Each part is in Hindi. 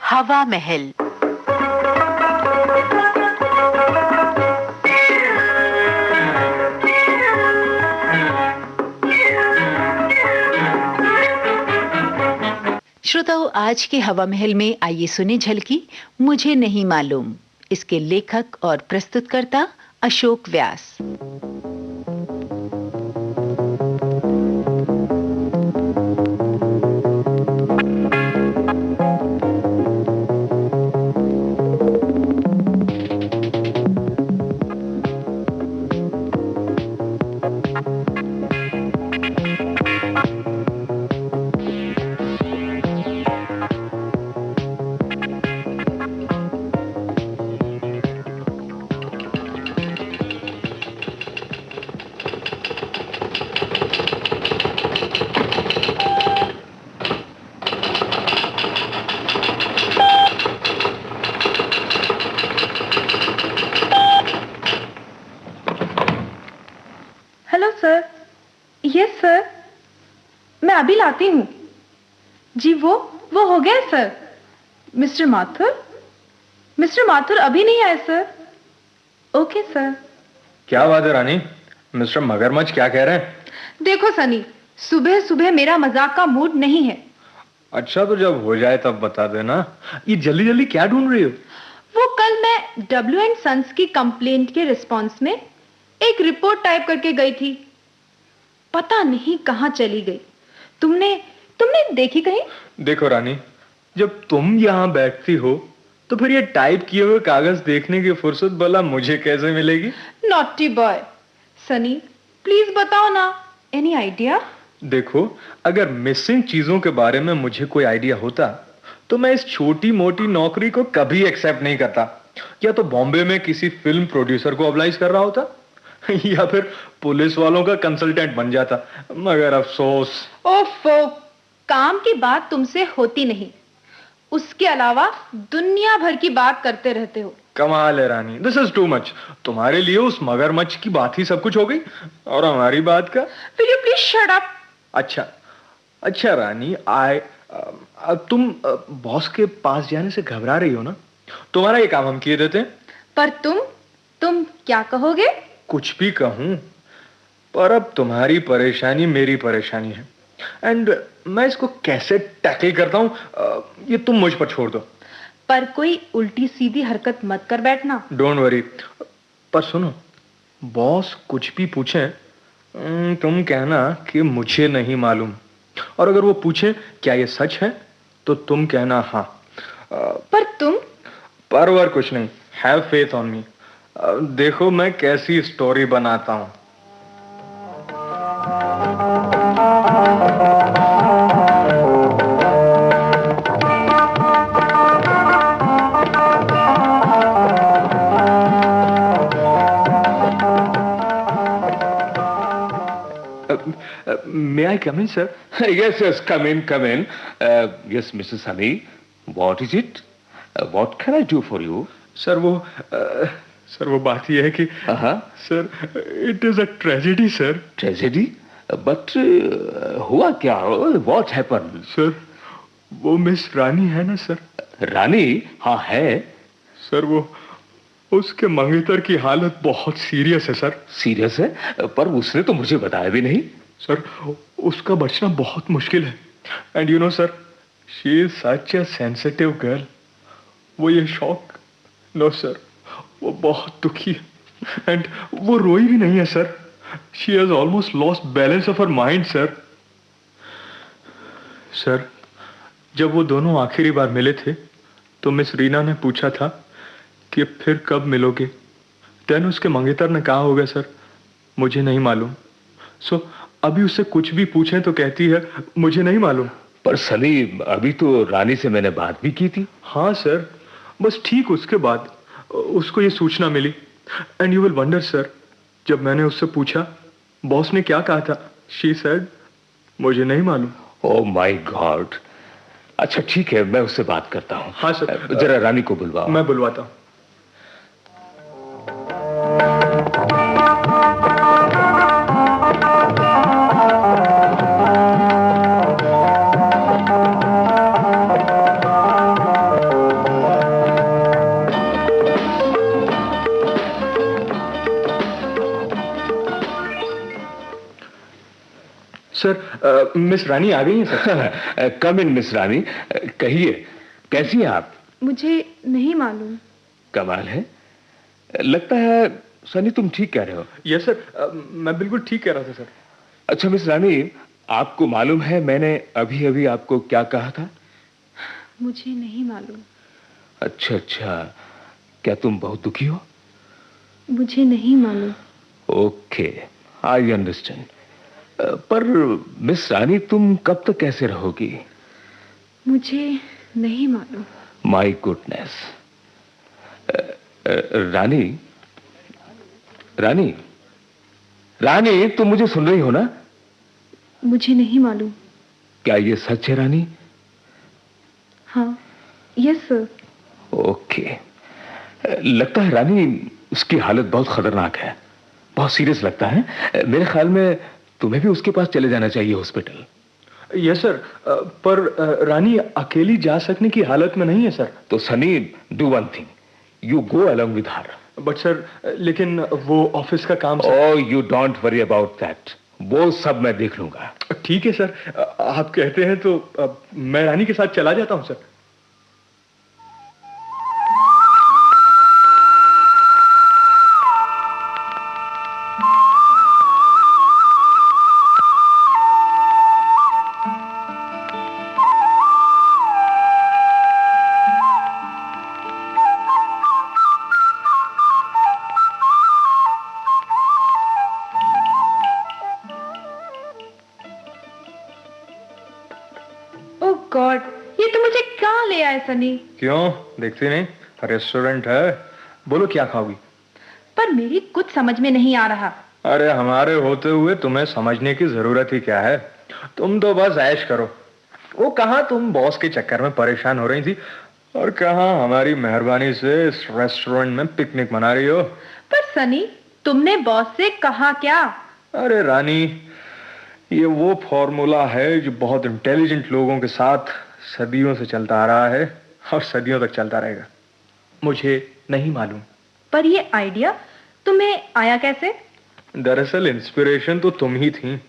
हवा महल। श्रोताओं, आज के हवा महल में आइए सुने झलकी मुझे नहीं मालूम। इसके लेखक और प्रस्तुतकर्ता Ashok Vyas. Hello sir. Yes sir, मैं अभी लाती हूँ। जी वो हो गया सर। मिस्टर माथुर अभी नहीं आए सर। Okay sir. क्या बात है रानी, मिस्टर मगरमच्छ क्या कह रहे हैं? देखो सनी, सुबह सुबह मेरा मजाक का मूड नहीं है। अच्छा, तो जब हो जाए तब बता देना। ये जल्दी जल्दी क्या ढूंढ रही हो? वो कल मैं W&Sons की कंप्लेंट के रिस्पॉन्स में एक रिपोर्ट टाइप करके गई थी, पता नहीं कहां चली गई। तुमने देखी कहीं? देखो रानी, जब तुम यहाँ बैठती हो तो फिर ये टाइप किए हुए कागज देखने की फुर्सत भला मुझे कैसे मिलेगी? Naughty boy. सनी प्लीज बताओ ना, एनी आइडिया? देखो, अगर मिसिंग चीजों के बारे में मुझे कोई आइडिया होता तो मैं इस छोटी मोटी नौकरी को कभी एक्सेप्ट नहीं करता। या तो बॉम्बे में किसी फिल्म प्रोड्यूसर को ऑब्लाइज कर रहा होता या फिर पुलिस वालों का कंसल्टेंट बन जाता। मगर अफसोस। ओफो, काम की बात तुमसे होती नहीं, उसके अलावा दुनिया भर की बात करते रहते हो। कमाल है रानी, दिस इज टू मच। तुम्हारे लिए उस मगरमच्छ की बात ही सब कुछ हो गई और हमारी बात का। Will you please shut up? अच्छा रानी, तुम बॉस के पास जाने से घबरा रही हो ना? तुम्हारा ये काम हम किए देते हैं। पर तुम क्या कहोगे? कुछ भी कहूं, पर अब तुम्हारी परेशानी मेरी परेशानी है एंड मैं इसको कैसे टैकल करता हूं ये तुम मुझ पर छोड़ दो। पर कोई उल्टी सीधी हरकत मत कर बैठना। Don't worry. पर सुनो, बॉस कुछ भी पूछे तुम कहना कि मुझे नहीं मालूम, और अगर वो पूछे क्या ये सच है तो तुम कहना हाँ। पर कुछ नहीं, हैव फेथ ऑन मी। देखो मैं कैसी स्टोरी बनाता हूं। May I come in, sir? Yes, come in. Yes, Mrs. Honey, what is it? What can I do for you? Sir वो बात यह है कि sir, it is a tragedy sir. Tragedy? But हुआ क्या? What happened? सर, वो मिस रानी है ना सर? रानी? हाँ है सर। वो उसके मंगेतर की हालत बहुत सीरियस है सर। सीरियस है? पर उसने तो मुझे बताया भी नहीं। सर, उसका बचना बहुत मुश्किल है and you know sir, she is such a sensitive girl. वो ये शौक नो सर, वो बहुत दुखी है एंड वो रोई भी नहीं है sir. She has almost lost balance of her mind sir. Sir, जब वो दोनों आखिरी बार मिले थे तो मिस रीना ने पूछा था कि फिर कब मिलोगे। देन उसके मंगेतर ने कहा होगा सर, मुझे नहीं मालूम। सो अभी उससे कुछ भी पूछें तो कहती है मुझे नहीं मालूम। पर सनी, अभी तो रानी से मैंने बात भी की थी। हाँ सर, बस ठीक उसके बाद उसको ये सूचना मिली and you will wonder sir, जब मैंने उससे पूछा बॉस ने क्या कहा था, शी सेड मुझे नहीं मालूम। Oh my God. अच्छा ठीक है, मैं उससे बात करता हूँ। हाँ सर। जरा रानी को बुलवाओ। मैं बुलवाता हूँ। सर, मिस रानी आ गई हैं सर। कम इन मिस रानी, कहिए कैसी हैं आप? मुझे नहीं मालूम। कमाल है, लगता है सनी तुम ठीक कह रहे हो। यस सर, मैं बिल्कुल ठीक कह रहा था सर। अच्छा मिस रानी, आपको मालूम है मैंने अभी अभी आपको क्या कहा था? मुझे नहीं मालूम। अच्छा अच्छा, क्या तुम बहुत दुखी हो? मुझे नहीं मालूम। Okay, I understand. पर मिस रानी तुम कब तक कैसे रहोगी? मुझे नहीं मालूम। My goodness. रानी रानी रानी, तुम मुझे सुन रही हो ना? मुझे नहीं मालूम। क्या ये सच है रानी? हाँ, यस सर। ओके, लगता है रानी उसकी हालत बहुत खतरनाक है, बहुत सीरियस लगता है। मेरे ख्याल में तुम्हें भी उसके पास चले जाना चाहिए हॉस्पिटल। यस सर, पर रानी अकेली जा सकने की हालत में नहीं है सर। तो Sunny, do one thing, you go along with her. But sir, लेकिन वो ऑफिस का काम sir. Oh, you don't worry about that, वो सब मैं देख लूंगा। ठीक है सर, आप कहते हैं तो मैं रानी के साथ चला जाता हूं सर। ओह गॉड, ये तो मुझे कहाँ ले आए सनी? क्यों, देखती नहीं? रेस्टोरेंट है, बोलो क्या खाओगी? पर मेरी कुछ समझ में नहीं आ रहा। अरे हमारे होते हुए तुम्हें समझने की जरूरत ही क्या है? तुम तो बस ऐश करो। वो कहाँ तुम बॉस के चक्कर में परेशान हो रही थी, और कहाँ हमारी मेहरबानी से इस रेस्टोरेंट में पिकनिक मना रही हो। पर सनी, तुमने बॉस से कहा क्या? अरे रानी, ये वो फॉर्मूला है जो बहुत इंटेलिजेंट लोगों के साथ सदियों से चलता आ रहा है और सदियों तक चलता रहेगा। मुझे नहीं मालूम। पर ये आइडिया तुम्हें आया कैसे? दरअसल इंस्पिरेशन तो तुम ही थी।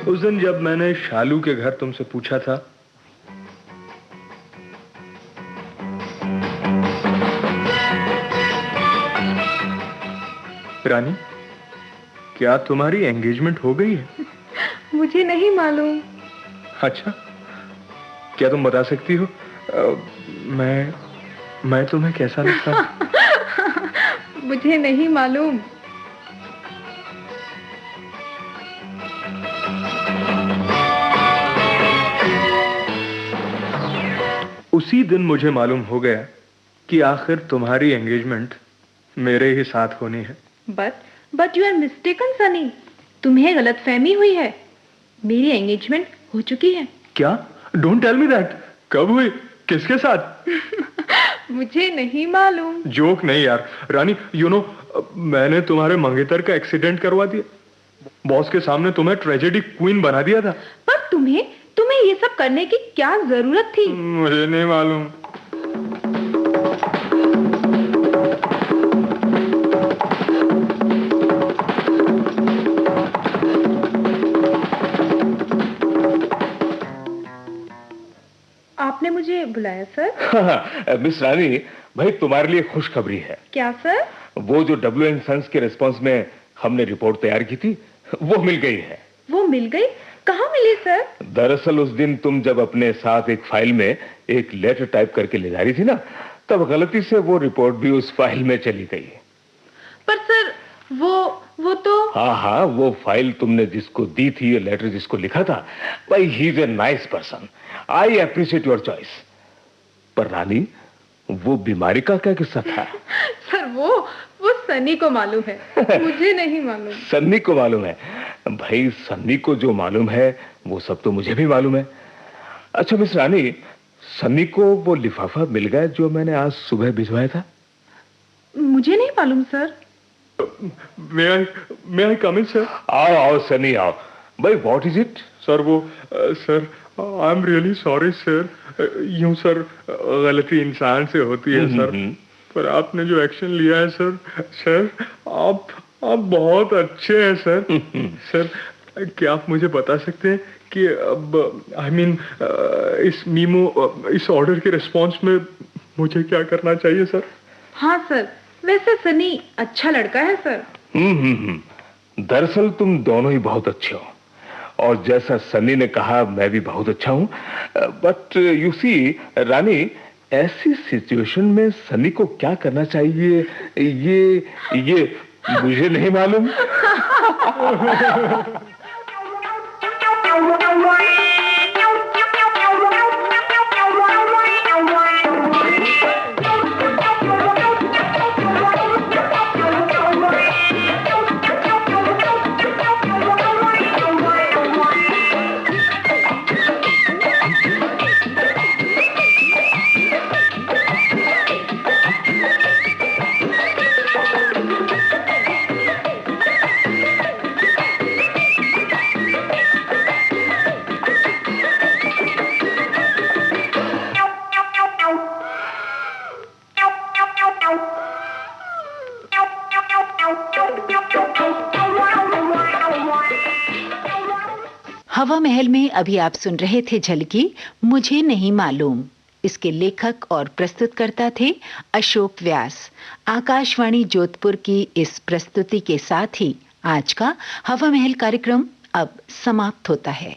उस दिन जब मैंने शालू के घर तुमसे पूछा था, रानी, क्या तुम्हारी एंगेजमेंट हो गई है? मुझे नहीं मालूम। अच्छा, क्या तुम बता सकती हो? मैं तुम्हें कैसा लगता हूं? मुझे नहीं मालूम। उसी दिन मुझे मालूम हो गया कि आखिर तुम्हारी एंगेजमेंट मेरे ही साथ होनी है। But you are mistaken Sunny, तुम्हें गलतफहमी हुई है। मेरी एंगेजमेंट हो चुकी है। क्या? Don't tell me that. कब हुई? किसके साथ? मुझे नहीं मालूम। जोक नहीं यार रानी, यू नो, मैंने तुम्हारे मंगेतर का एक्सीडेंट करवा दिया। बॉस के सामने तुम्हें ट्रेजेडी क्वीन बना दिया था। पर तुम्हें ये सब करने की क्या जरूरत थी? मुझे नहीं मालूम। आपने मुझे बुलाया सर? मिस रानी, भाई तुम्हारे लिए खुशखबरी है। क्या सर? वो जो W&S सन्स के रिस्पांस में हमने रिपोर्ट तैयार की थी, वो मिल गई है। वो मिल गई? कहाँ मिली सर? दरअसल उस दिन तुम जब अपने साथ एक फाइल में एक लेटर टाइप करके ले जा रही थी ना, तब गलती से वो रिपोर्ट भी उस फाइल में चली गई। पर सर, वो तो... हाँ, वो फाइल तुमने जिसको दी थी, ये लेटर जिसको लिखा था, भाई he is a nice person, I appreciate your choice. पर रानी, वो बीमारी का क्या किस्सा था? सर, वो सनी को मालूम है, मुझे नहीं मालूम। सन्नी को मालूम है? भाई सन्नी को जो मालूम है वो सब तो मुझे भी मालूम है। अच्छा मिस रानी, सन्नी को वो लिफाफा मिल गया जो मैंने आज सुबह भिजवाया था? मुझे नहीं मालूम सर। मे आई कम इन सर? आओ आओ सनी आओ। भाई व्हाट इज इट? सर वो sir I am really sorry sir. यूं सर गलती इंसान से होती है सर, पर आपने जो एक्शन लिया है सर, सर आप बहुत अच्छे हैं सर। सर क्या आप मुझे बता सकते हैं कि अब आई मीन इस ऑर्डर के रिस्पॉन्स में मुझे क्या करना चाहिए सर? हाँ सर, वैसे सनी अच्छा लड़का है सर। दरअसल तुम दोनों ही बहुत अच्छे हो, और जैसा सनी ने कहा मैं भी बहुत अच्छा हूं। बट यू सी रानी, ऐसी सिचुएशन में सनी को क्या करना चाहिए ये मुझे नहीं मालूम। हवा महल में अभी आप सुन रहे थे झलकी मुझे नहीं मालूम। इसके लेखक और प्रस्तुतकर्ता थे अशोक व्यास। आकाशवाणी जोधपुर की इस प्रस्तुति के साथ ही आज का हवा महल कार्यक्रम अब समाप्त होता है।